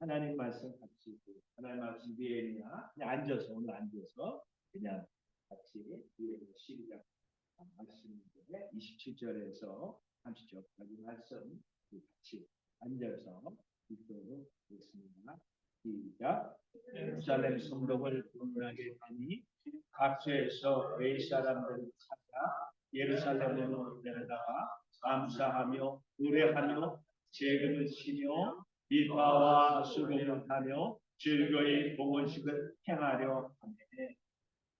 하나님 말씀 같이 하나님 말씀 위에냐 그냥 앉아서 오늘 앉아서 그냥 같이 위에 시작 말씀인데 27절에서 30절까지 말씀 같이 앉아서 읽도록 하겠습니다. 시작. 예루살렘 성벽을 건설하게 하니 각처에서 외 사람들을 찾아 예루살렘으로 내려다가 감사하며 노래하며 재금을 치며 비파와 수금을 하며 즐거이 봉헌식을 행하려 하매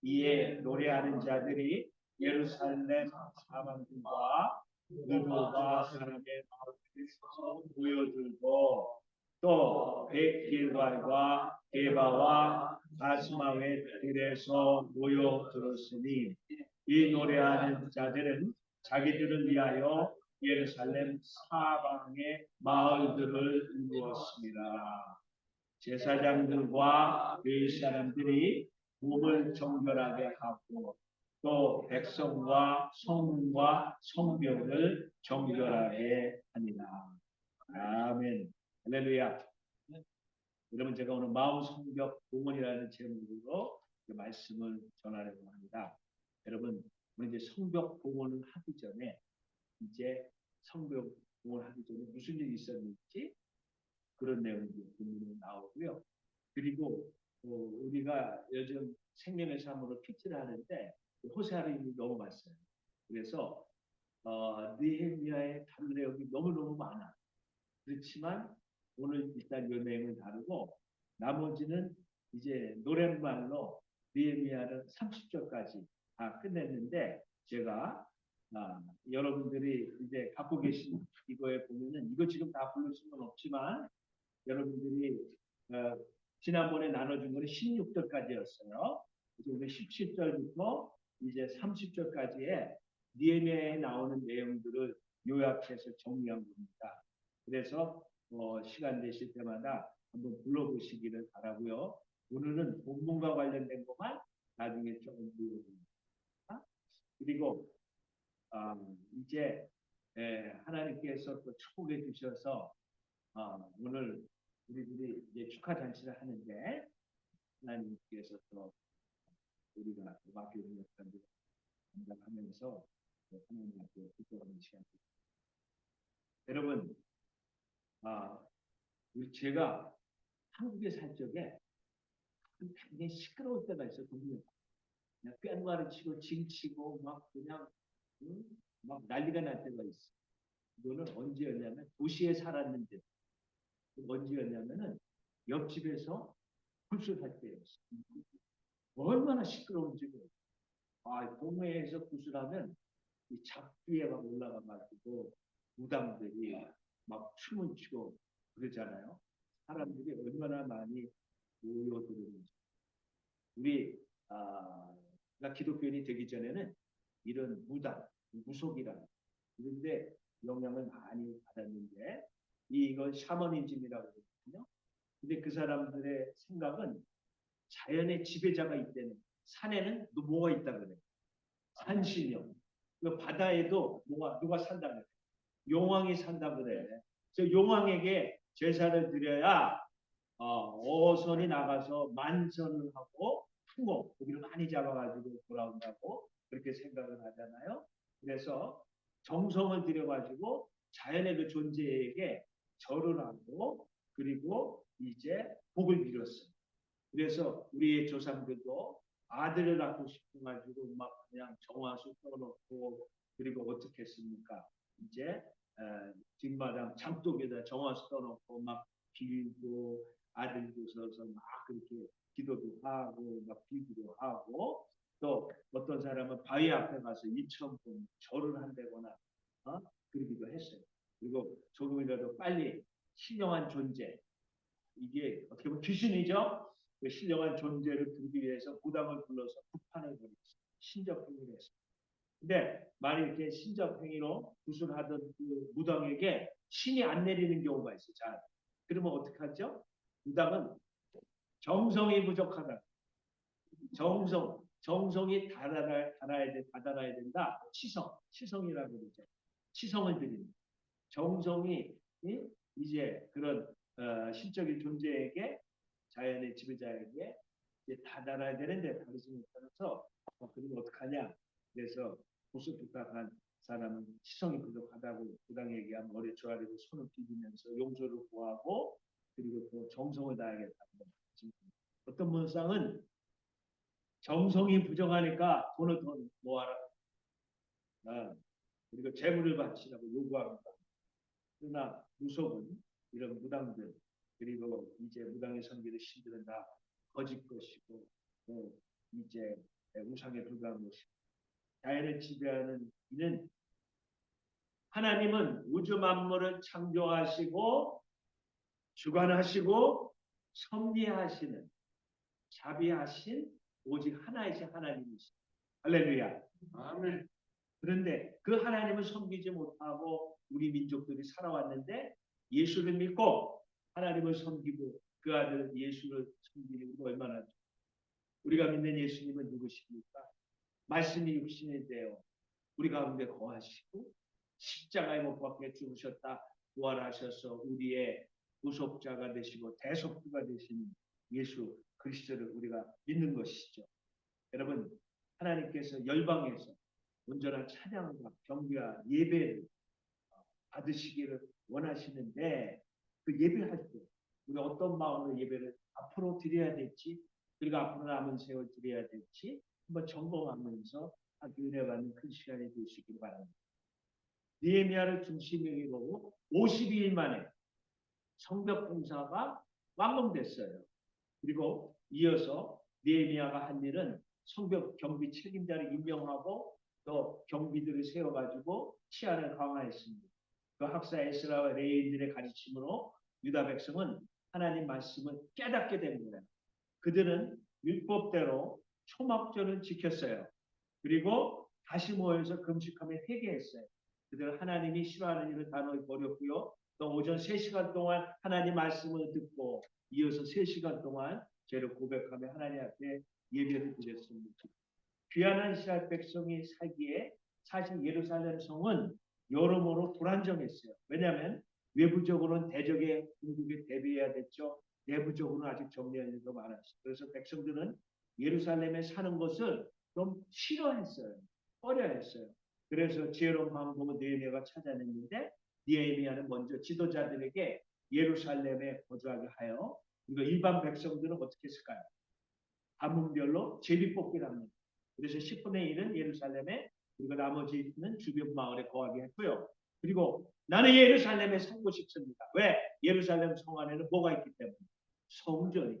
이에 노래하는 자들이 예루살렘 사람들과 느도바 사람의 마을에서 모여들고 또 백길발과 게바와 아스마웨 들에서 모여들었으니 이 노래하는 자들은 자기들을 위하여 예루살렘 사방의 마을들을 이루었습니다. 제사장들과 그 사람들이 몸을 정결하게 하고 또 백성과 성문과 성벽을 정결하게 하니라. 아멘. 할렐루야. 여러분 제가 오늘 마음 성벽 봉헌이라는 제목으로 말씀을 전하려고 합니다. 여러분 우리 이제 성벽 봉헌을 하기 전에 이제 성벽 봉헌하기 전에 무슨 일이 있었는지 그런 내용이 본문에 나오고요. 그리고 우리가 요즘 생명의 삶으로 피치를 하는데 호세아를 넘어갔어요. 그래서 느헤미야의 다른 내용이 너무너무 많아. 그렇지만 오늘 일단 이 내용을 다루고 나머지는 이제 노랫말로 느헤미야는 30절까지 다 끝냈는데 제가 여러분들이 이제 갖고 계신 이거에 보면은 이거 지금 다 부를 수는 없지만 여러분들이 지난번에 나눠준 거는 16절까지였어요. 그래서 오늘 17절부터 이제 30절까지의 느헤미야에 나오는 내용들을 요약해서 정리한 겁니다. 그래서 시간 되실 때마다 한번 불러보시기를 바라고요. 오늘은 본문과 관련된 것만 나중에 조금 불러봅니다. 그리고 이제 하나님께서 또 축복해 주셔서 오늘 우리들이 이제 축하 잔치를 하는데 하나님께서 또 우리가 맡겨진 역사를 감당하면서 하나님께 기도하는 시간입니다. 여러분, 제가 한국에 살 적에 굉장히 시끄러울 때가 있어요. 그냥 꽹과를 치고 징치고 막 그냥 막 난리가 날 때가 있어. 이거는 언제였냐면 도시에 살았는데 언제였냐면은 옆집에서 구슬할 때였어. 얼마나 시끄러운지 몰라. 동네에서 구슬하면 이 잡기에 막 올라가가지고 무당들이 막 춤을 추고 그러잖아요. 사람들이 얼마나 많이 모여들었는지. 우리 나 기독교인이 되기 전에는 이런 무당, 무속이라는 그런데 영향을 많이 받았는데 이건 샤머니즘이라고 그러거든요. 근데 그 사람들의 생각은 자연의 지배자가 있다는 산에는 또 뭐가 있다 그래. 산신령. 그 바다에도 누가 산다 그래. 용왕이 산다 그래. 저 용왕에게 제사를 드려야 어선이 나가서 만선을 하고 풍어 고기를 많이 잡아가지고 돌아온다고 그렇게 생각을 하잖아요. 그래서 정성을 들여가지고 자연의 그 존재에게 절을 하고 그리고 이제 복을 빌었어요. 그래서 우리의 조상들도 아들을 낳고 싶어가지고 막 그냥 정화수 떠놓고 그리고 어떻게 했습니까? 이제 뒷마당 장독에다 정화수 떠놓고 막 빌고 아들 주셔서 막 그렇게 기도도 하고 막 빌기도 하고 또 어떤 사람은 바위 앞에 가서 2,000번 절을 한다거나 그러기도 했어요. 그리고 조금이라도 빨리 신령한 존재 이게 어떻게 보면 귀신이죠. 그 신령한 존재를 들기 위해서 무당을 불러서 구판을 벌였어요. 신접행위를 했어요. 근데 만약 이렇게 신접행위로 구술하던 그 무당에게 신이 안 내리는 경우가 있어요. 자, 그러면 어떻게 하죠? 무당은 정성이 부족하다. 정성이 달아야 된다. 치성이라고 그러죠. 치성을 드립니다. 정성이 이제 그런 신적인 존재에게 자연의 지배자에게 이제 다 달아야 되는데 다르지 못해서 그러면 어떡하냐. 그래서 보수부탁한 사람은 시성이 부족하다고 부당 얘기하면 머리에 조아리고 손을 비비면서 용서를 구하고 그리고 또 정성을 다하겠다고. 어떤 문상은 정성이 부족하니까 돈을 더 모아라. 그리고 재물을 바치라고 요구합니다. 그러나 무속은 이런 무당들 그리고 이제 무당의 섬기는 신들은 다 거짓 것이고 또 이제 우상에 불과한 것이고 자연을 지배하는 이는 하나님은 우주 만물을 창조하시고 주관하시고 섭리하시는 자비하신 오직 하나이신 하나님이시다. 할렐루야. 아멘. 그런데 그 하나님을 섬기지 못하고 우리 민족들이 살아왔는데 예수를 믿고 하나님을 섬기고 그 아들 예수를 섬기는 우리가 얼마나 우리가 믿는 예수님은 누구십니까? 말씀이 육신이 되어 우리 가운데 거하시고 십자가에 못 박혀 죽으셨다 부활하셔서 우리의 구속자가 되시고 대속주가 되시는 예수 그리스도를 우리가 믿는 것이죠. 여러분 하나님께서 열방에서 온전한 찬양과 경배와 예배를 받으시기를 원하시는데 그 예배할 때 우리가 어떤 마음으로 예배를 앞으로 드려야 될지 그리고 앞으로 남은 세월 드려야 될지 한번 점검하면서 은혜받는 큰 시간이 되시기를 바랍니다. 느헤미야를 중심으로 52일 만에 성벽 공사가 완공됐어요. 그리고 이어서 느헤미야가 한 일은 성벽 경비 책임자를 임명하고 또 경비들을 세워가지고 치안을 강화했습니다. 그 학사 에스라와 레위인들의 가르침으로 유다 백성은 하나님 말씀을 깨닫게 된 거예요. 그들은 율법대로 초막절을 지켰어요. 그리고 다시 모여서 금식하며 회개했어요. 그들은 하나님이 싫어하는 일을 단호히 버렸고요. 또 오전 3시간 동안 하나님 말씀을 듣고 이어서 3시간 동안 죄를 고백하며 하나님 앞에 예배를 드렸습니다. 귀한 이스라엘 백성이 살기에 사실 예루살렘 성은 여러모로 불안정했어요. 왜냐하면 외부적으로는 대적의 공격에 대비해야 됐죠. 내부적으로는 아직 정리할 일도 많았어요. 그래서 백성들은 예루살렘에 사는 것을 좀 싫어했어요. 꺼려했어요. 그래서 지혜로운 방법을 느헤미야가 찾아냈는데 느헤미야는 먼저 지도자들에게 예루살렘에 거주하게 하여 그리고 일반 백성들은 어떻게 했을까요? 가문별로 제비뽑기를 합니다. 그래서 10분의 1은 예루살렘에 그리고 나머지는 주변 마을에 거하게 했고요. 그리고 나는 예루살렘에 살고 싶습니다. 왜? 예루살렘 성 안에는 뭐가 있기 때문에 성전이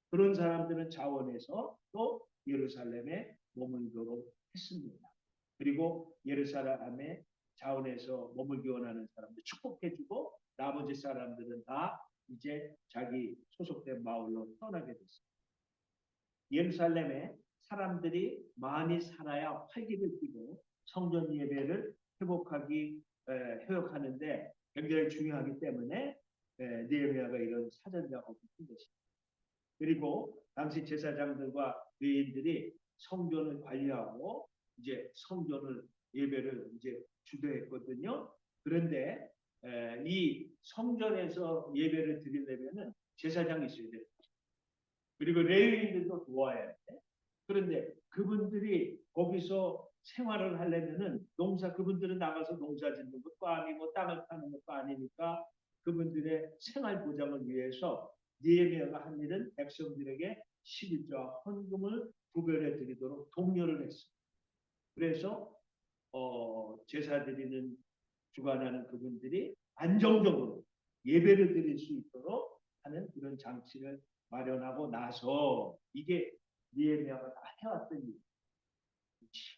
그런 사람들은 자원해서 또 예루살렘에 머물도록 했습니다. 그리고 예루살렘에 자원해서 머물기 원하는 사람들 축복해주고 나머지 사람들은 다 이제 자기 소속된 마을로 떠나게 됐습니다. 예루살렘에 사람들이 많이 살아야 활기를 띠고 성전 예배를 회복하는데 굉장히 중요하기 때문에 느헤미야가 이런 사전 작업을 한 것입니다. 그리고 당시 제사장들과 레위인들이 성전을 관리하고 이제 성전을 예배를 이제 주도했거든요. 그런데 이 성전에서 예배를 드리려면은 제사장이 있어야 돼요. 그리고 레위인들도 도와야 돼. 그런데 그분들이 거기서 생활을 하려면은 그분들은 나가서 농사 짓는 것도 아니고 땅을 파는 것도 아니니까 그분들의 생활 보장을 위해서 느헤미야가 한 일은 백성들에게 11조와 헌금을 구별해 드리도록 독려를 했습니다. 그래서 제사 드리는 주관하는 그분들이 안정적으로 예배를 드릴 수 있도록 하는 그런 장치를 마련하고 나서 이게 느헤미야가 다 해왔던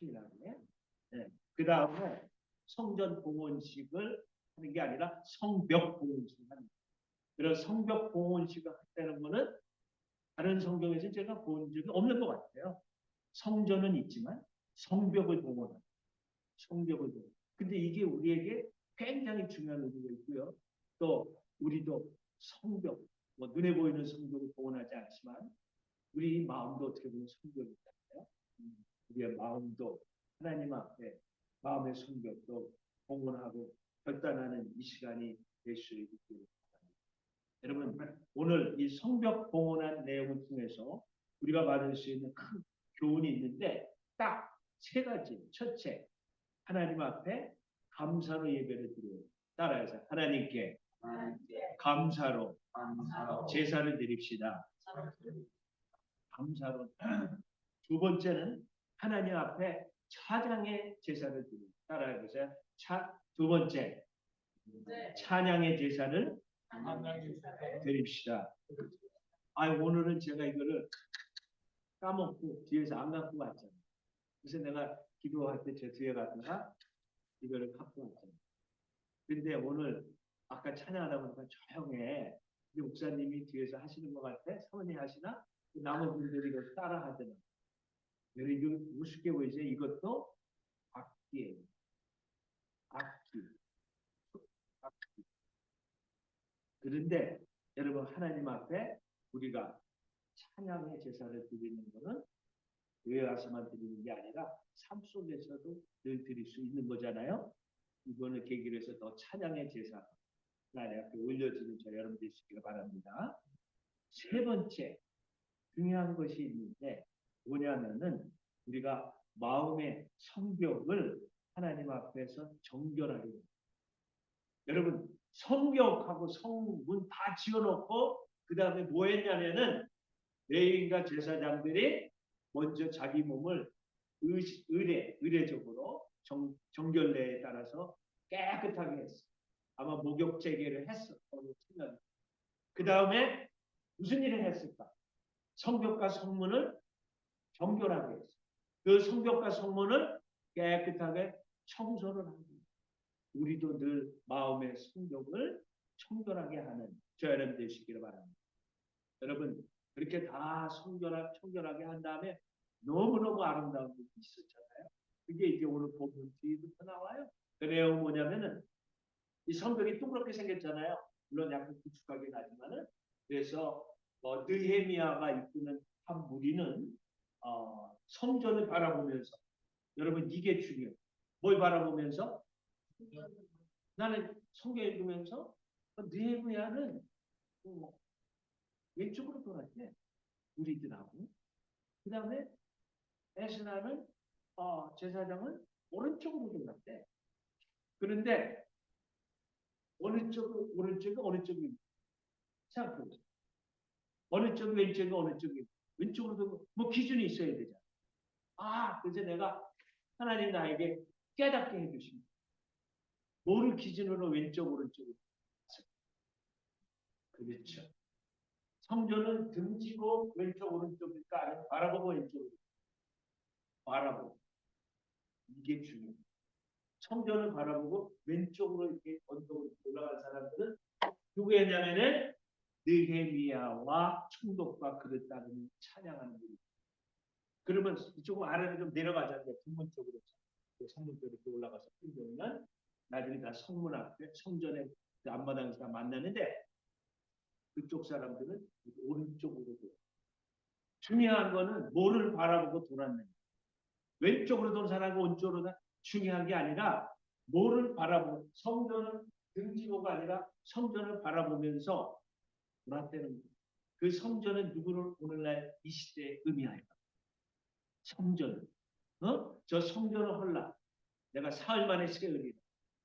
일이라고 해요. 네. 그 다음에 성전 봉헌식을 하는 게 아니라 성벽 봉헌식을 하는 거예요. 그래서 성벽 봉헌식을 한다는 거는 다른 성경에서 제가 본 적이 없는 것 같아요. 성전은 있지만 성벽을 봉헌하는 성벽을 봉헌. 근데 이게 우리에게 굉장히 중요한 의미가 있고요. 또 우리도 성벽, 눈에 보이는 성벽을 봉헌하지 않지만 우리 마음도 어떻게 보면 성벽이잖아요. 우리의 마음도 하나님 앞에 마음의 성벽도 봉헌하고 결단하는 이 시간이 될 수 있기를 바랍니다. 여러분 오늘 이 성벽 봉헌한 내용을 통해서 우리가 받을 수 있는 큰 교훈이 있는데 딱 세 가지. 첫째, 하나님 앞에 감사로 예배를 드려요. 따라해서 하나님께 감사로 제사를 드립시다. 감사로. 두 번째는 하나님 앞에 찬양의 제사를 드립니다. 따라해보세요. 두 번째, 찬양의 제사를 드립시다. 오늘은 제가 이거를 까먹고 뒤에서 안 갖고 왔잖아요. 그래서 내가 기도할 때 제 뒤에 갔다가 이거를 갖고 왔잖아요. 근데 오늘 아까 찬양하다 보니까 조용해. 근데 목사님이 뒤에서 하시는 것 같아? 사모님 하시나? 남은 분들이 이거 따라 하더라고요. 이거 우습게 보이죠? 이것도 악기예요. 악기. 그런데 여러분 하나님 앞에 우리가 찬양의 제사를 드리는 것은 교회 와서만 드리는 게 아니라 삶 속에서도 늘 드릴 수 있는 거잖아요. 이거는 계기로 해서 더 찬양의 제사 하나님 앞에 올려지는 저 여러분 되시기를 바랍니다. 세 번째 중요한 것이 있는데 뭐냐면은 우리가 마음의 성벽을 하나님 앞에서 정결하게 됩니다. 여러분 성벽하고 성문 다 지어놓고 그 다음에 뭐 했냐면은 레위인과 제사장들이 먼저 자기 몸을 의례적으로 정결례에 따라서 깨끗하게 했어. 아마 목욕 재개를 했어. 그 다음에 무슨 일을 했을까? 성벽과 성문을 정결하게 했어. 그 성벽과 성문을 깨끗하게 청소를 합니다. 우리도 늘 마음의 성벽을 청결하게 하는 저 여러분 되시기를 바랍니다. 여러분 그렇게 다 청결하게 한 다음에 너무너무 아름다운 것이 있었잖아요. 그게 이제 오늘 본문 뒤부터 나와요. 그 내용은 뭐냐면은 이 성벽이 둥그렇게 생겼잖아요. 물론 약간 구축하긴 하지만은 그래서 느헤미야가 이끄는 한 무리는 성전을 바라보면서 여러분 이게 중요해요. 뭘 바라보면서? 나는 성경 읽으면서 느헤미야는 왼쪽으로 돌았대. 무리들하고. 그 다음에 에스나는 제사장은 오른쪽으로 돌았대. 그런데 오른쪽이 어느 쪽이 생각해보세요. 어느 쪽이 왼쪽이 어느 쪽이 왼쪽으로 뭐 기준이 있어야 되잖아. 그래서 내가 하나님 나에게 깨닫게 해주십니다. 뭐를 기준으로 왼쪽 오른쪽으로? 그렇죠. 성전은 등지고 왼쪽 오른쪽일까 아니면 바라보고 왼쪽으로 바라보고 이게 중요해요. 성전을 바라보고 왼쪽으로 이렇게 언덕으로 올라간 사람들은 누구였냐면은 느헤미야와 총독과 그를 따르는 찬양하는 분이. 그러면 이쪽으로 아래로 좀 내려가자는데 동문 쪽으로 성문 쪽으로 이렇게 올라가서 풍경은 나중에 다 성문 앞에 성전의 그 앞마당에서 다 만나는데 그쪽 사람들은 오른쪽으로 돌아. 중요한 거는 뭐를 바라보고 돌았는지. 왼쪽으로 도는 사람과 오른쪽으로 도는 중요한 게 아니라 뭐를 바라보고 성전을 등지고가 아니라 성전을 바라보면서 돌았다는 거예요. 그 성전은 누구를 오늘날 이 시대에 의미할까? 성전. 저 성전을 헐라. 내가 사흘 만에 세우리라.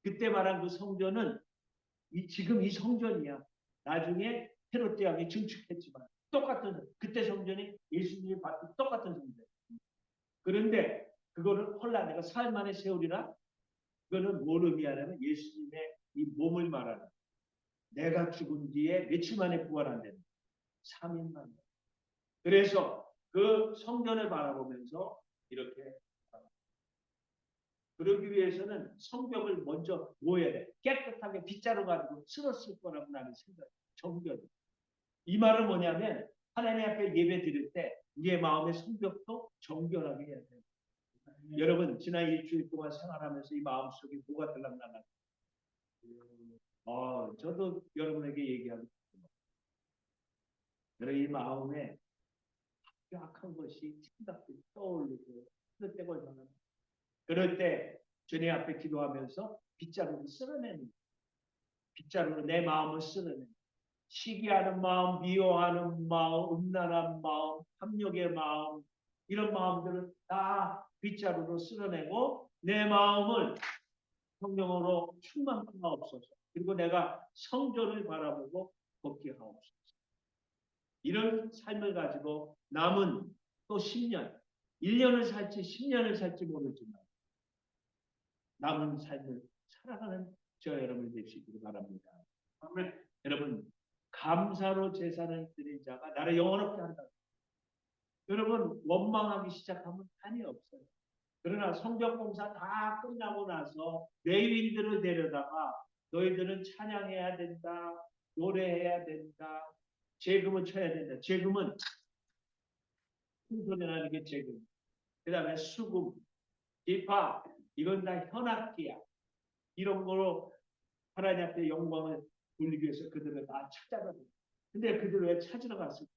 그때 말한 그 성전은 지금 이 성전이야. 나중에 헤롯 대왕이 증축했지만 똑같은 그때 성전이 예수님이 봤던 똑같은 성전. 그런데 그거를 헐라 내가 사흘 만에 세우리라. 그거는 뭘 의미하냐면 예수님의 이 몸을 말하는. 내가 죽은 뒤에 며칠 만에 부활한다는 3일 만에. 그래서 그 성전을 바라보면서 이렇게 그러기 위해서는 성벽을 먼저 뭐 해야 돼? 깨끗하게 빗자루 가지고 쓸었을 거라고 나는 생각해요. 정결. 이 말은 뭐냐면 하나님 앞에 예배 드릴 때 우리의 마음의 성벽도 정결하게 해야 돼요. 여러분 지난 일주일 동안 생활하면서 이 마음속에 뭐가 들락날락. 저도 여러분에게 얘기하고 싶어요. 여러분 이 마음에 약한 것이 생각들이 떠오르고 그때가 얼마나 그럴 때 주님 앞에 기도하면서 빗자루를 쓸어내는 빗자루로 내 마음을 쓸어내는 시기하는 마음, 미워하는 마음, 음란한 마음, 탐욕의 마음, 이런 마음들을 다 빗자루로 쓸어내고 내 마음을 성령으로 충만하옵소서. 그리고 내가 성전을 바라보고 걷게 하옵소서. 이런 삶을 가지고 남은 또 10년, 1년을 살지 10년을 살지 모르지만 남은 삶을 살아가는 저와 여러분이 되시기를 바랍니다. 여러분, 감사로 제사를 드린 자가 나를 영원롭게 한다. 여러분, 원망하기 시작하면 한이 없어요. 그러나 성경공사 다 끝나고 나서 레위인들을 데려다가 너희들은 찬양해야 된다, 노래해야 된다, 재금을 쳐야 된다. 재금은 풍소년하는 게 재금. 그 다음에 수금, 기파, 이건 다 현악기야. 이런 거로 하나님 앞에 영광을 돌리기 위해서 그들을 다 찾아가고. 근데 그들 왜 찾으러 갔을까?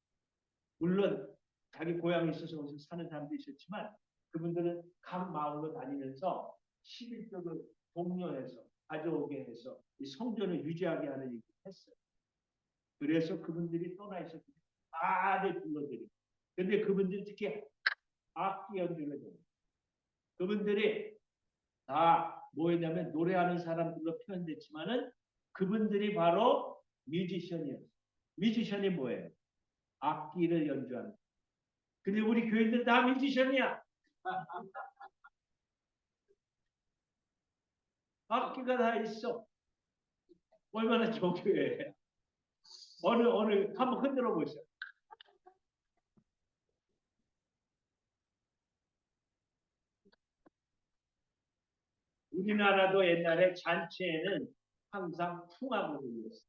물론 자기 고향에 있어서 거기서 사는 사람도 있었지만 그분들은 각 마을로 다니면서 11조를 독려해서 가져오게 해서 이 성전을 유지하게 하는 일을 했어요. 그래서 그분들이 떠나 있었기 때문에 다들 불러드리고. 근데 그분들이 특히 악기 연주를 해요. 그분들이 다 뭐였냐면 노래하는 사람들로 표현됐지만은 그분들이 바로 뮤지션이었어요. 뮤지션이 뭐예요? 악기를 연주하는. 근데 우리 교인들 다 뮤지션이야. 악기가 다 있어. 얼마나 좋교회. 어느 한번 흔들어 보세요. 우리나라도 옛날에 잔치에는 항상 풍악을 불렸어.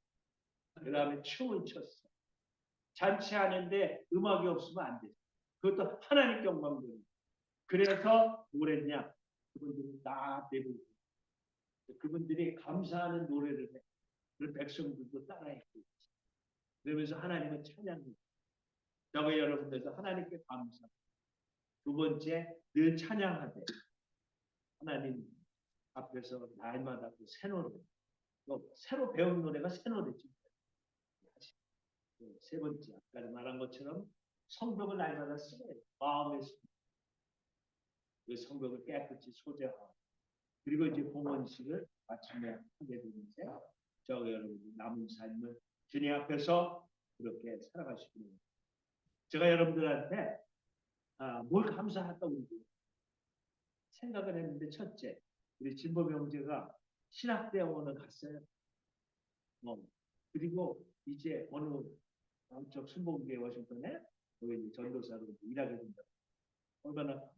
그 다음에 춤을 췄어. 잔치하는데 음악이 없으면 안 돼. 그것도 하나님께 영광 돌리고. 그래서 뭐랬냐? 그분들이 다 내부고 그분들이 감사하는 노래를 해. 그 백성들도 따라했고. 그러면서 하나님을 찬양해. 저거 여러분들도 하나님께 감사. 두 번째, 늘 찬양하되 하나님 앞에서 날마다 그 새 노래, 또 새로 배운 노래가 새 노래지. 세 번째, 아까 말한 것처럼 성벽을 날마다 써요. 마음의 그 성벽을 깨끗이 소재하고 그리고 이제 봉헌식을 마침내 하게 되는데 저 여러분 남은 삶을 주님 앞에서 그렇게 살아가시기를 제가 여러분들한테 뭘 감사하다고 생각을 했는데 첫째, 우리 진보 형제가 신학대학원을 갔어요. 그리고 이제 어느 남쪽 순복음교회 워싱턴에 거기 전도사로 일하게 된다. 얼마나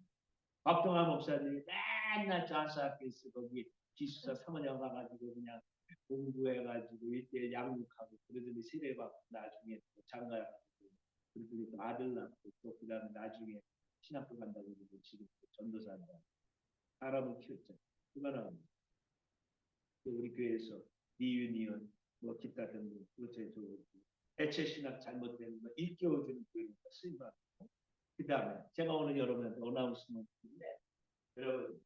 박동환 목사님이 맨날 자사학교에서 거기 기숙사 사모님 가가지고 그냥 공부해가지고 일대일 양육하고 그러더니 세례받고 나중에 장가가지고 그러더니 또 아들 낳고 또 그다음에 나중에 신학교 간다고 그러고 지금 전도사 한다. 사람을 키웠잖아요. 얼마나 우리 교회에서 리유니언 뭐 기타 등등 그렇게 대체 신학 잘못되는 거 일깨워주는 교회니까 쓰임받고 그 다음에 제가 오늘 여러분한테 어나운스먼트인데 여러분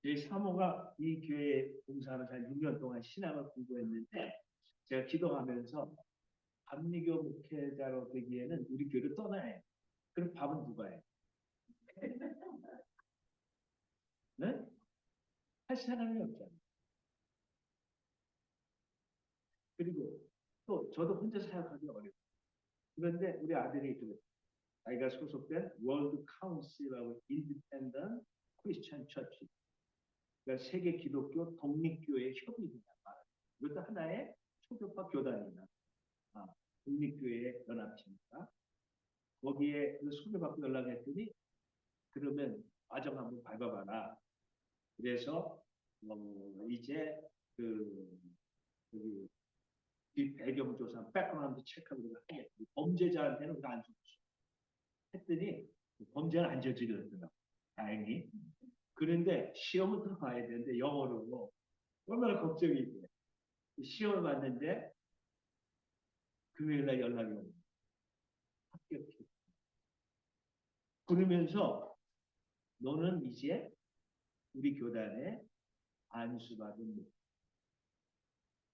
저희 사모가 이 교회 봉사하는 한 6년 동안 신학을 공부했는데 제가 기도하면서 감리교 목회자로 되기에는 우리 교회를 떠나야 해요. 그럼 밥은 누가 해? 네? 할 사람이 없잖아요. 그리고 또 저도 혼자 사역하기 어려워요. 그런데 우리 아들이 자기가 소속된 월드 카운슬하고 인디펜던트 크리스천 처치 그러니까 세계 기독교 독립교회 협의회다. 이것도 하나의 초교파 교단이다. 독립교회 연합체입니다. 거기에 그 소개받고 연락했더니 그러면 과정 한번 밟아봐라. 그래서 이제 그 배경 조사, 백그라운드 체크를 하게 범죄자한테는 안 줬어. 했더니 범죄는 안 저지르더라고. 다행히. 그런데 시험을 또 봐야 되는데 영어로 얼마나 걱정이 돼. 시험을 봤는데 금요일날 연락이 오고 합격해. 그러면서 너는 이제 우리 교단에 안수받은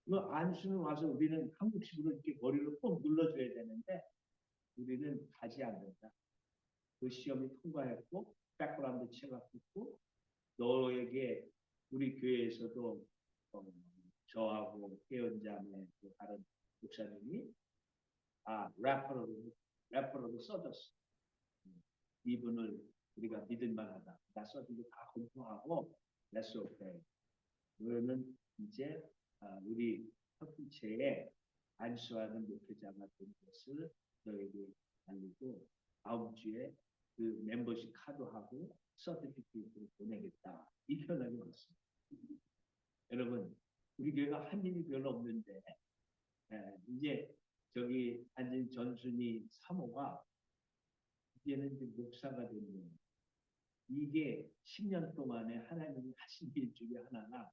뭐 안수는 와서 우리는 한국식으로 이렇게 머리를 꼭 눌러줘야 되는데 우리는 가지 않는다. 그 시험이 통과했고 백그라운드 체크가 됐고 너에게 우리 교회에서도 저하고 깨연자매 또 다른 목사님이 래퍼로도 써줬어. 이분을 우리가 믿을 만하다. 나 써주고 다 공통하고 that's okay. 너는 이제 우리 협의체에 안수하는 목회자가 된 것을 너에게 알리고 다음 주에 그 멤버십 카드하고 서티피케이트를 보내겠다. 이 편하게 왔습니다. 여러분, 우리 교회가 한 일이 별로 없는데 이제 저기 앉은 전순이 사모가 이제는 이제 목사가 됐네요. 이게 10년 동안에 하나님이 하신 일 중에 하나가